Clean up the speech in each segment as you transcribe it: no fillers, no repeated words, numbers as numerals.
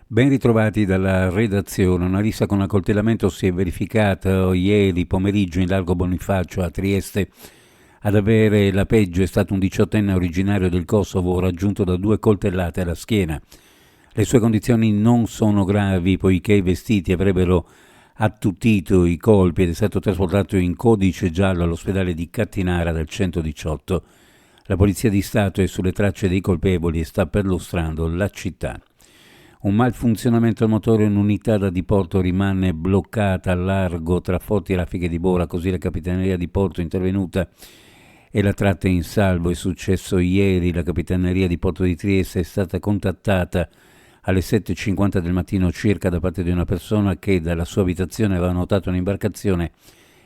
Ben ritrovati dalla redazione. Una rissa con accoltellamento si è verificata ieri pomeriggio in largo Bonifacio a Trieste. Ad avere la peggio è stato un 18enne originario del Kosovo raggiunto da 2 coltellate alla schiena. Le sue condizioni non sono gravi poiché i vestiti avrebbero attutito i colpi ed è stato trasportato in codice giallo all'ospedale di Cattinara del 118. La Polizia di Stato è sulle tracce dei colpevoli e sta perlustrando la città. Un malfunzionamento al motore in unità da diporto rimane bloccata a largo tra forti raffiche di bora, così la Capitaneria di Porto è intervenuta e la tratta in salvo. È successo ieri, la Capitaneria di Porto di Trieste è stata contattata alle 7.50 del mattino circa da parte di una persona che dalla sua abitazione aveva notato un'imbarcazione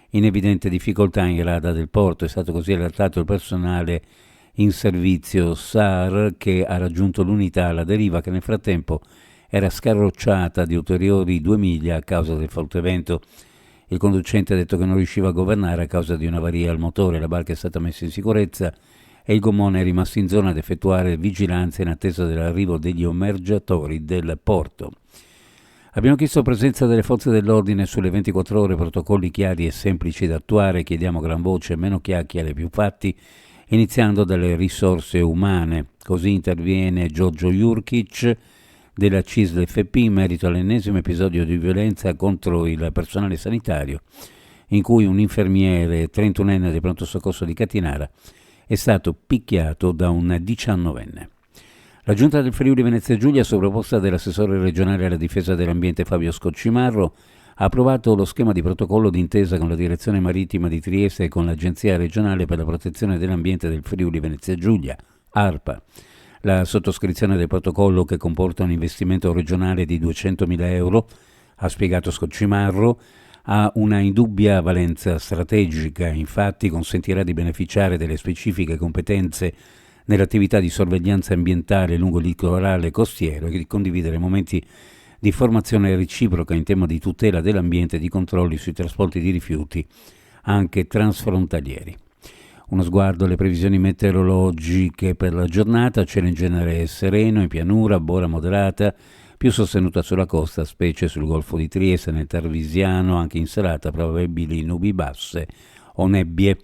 in evidente difficoltà in rada del porto. È stato così allertato il personale in servizio SAR che ha raggiunto l'unità alla deriva che nel frattempo era scarrocciata di ulteriori 2 miglia a causa del forte vento. Il conducente ha detto che non riusciva a governare a causa di un'avaria al motore. La barca è stata messa in sicurezza e il gommone è rimasto in zona ad effettuare vigilanza in attesa dell'arrivo degli omaggiatori del porto. Abbiamo chiesto presenza delle forze dell'ordine sulle 24 ore, protocolli chiari e semplici da attuare. Chiediamo a gran voce meno chiacchiere e più fatti, iniziando dalle risorse umane. Così interviene Giorgio Jurkic della CISL-FP in merito all'ennesimo episodio di violenza contro il personale sanitario, in cui un infermiere 31enne del pronto soccorso di Cattinara è stato picchiato da un 19enne. La Giunta del Friuli Venezia Giulia, su proposta dell'assessore regionale alla difesa dell'ambiente Fabio Scoccimarro, ha approvato lo schema di protocollo d'intesa con la Direzione Marittima di Trieste e con l'Agenzia regionale per la protezione dell'ambiente del Friuli Venezia Giulia, ARPA. La sottoscrizione del protocollo, che comporta un investimento regionale di 200.000 euro, ha spiegato Scoccimarro, ha una indubbia valenza strategica. Infatti consentirà di beneficiare delle specifiche competenze nell'attività di sorveglianza ambientale lungo il litorale costiero e di condividere momenti di formazione reciproca in tema di tutela dell'ambiente e di controlli sui trasporti di rifiuti anche transfrontalieri. Uno sguardo alle previsioni meteorologiche per la giornata: cielo in genere sereno, in pianura, bora moderata, più sostenuta sulla costa, specie sul Golfo di Trieste, nel Tarvisiano, anche in serata probabili nubi basse o nebbie.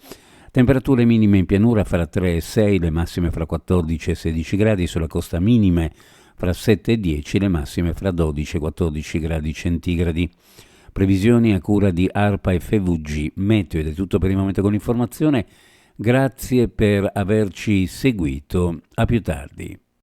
Temperature minime in pianura fra 3 e 6, le massime fra 14 e 16 gradi, sulla costa minime fra 7 e 10, le massime fra 12 e 14 gradi centigradi. Previsioni a cura di ARPA e FVG Meteo. Ed è tutto per il momento con l'informazione. Grazie per averci seguito. A più tardi.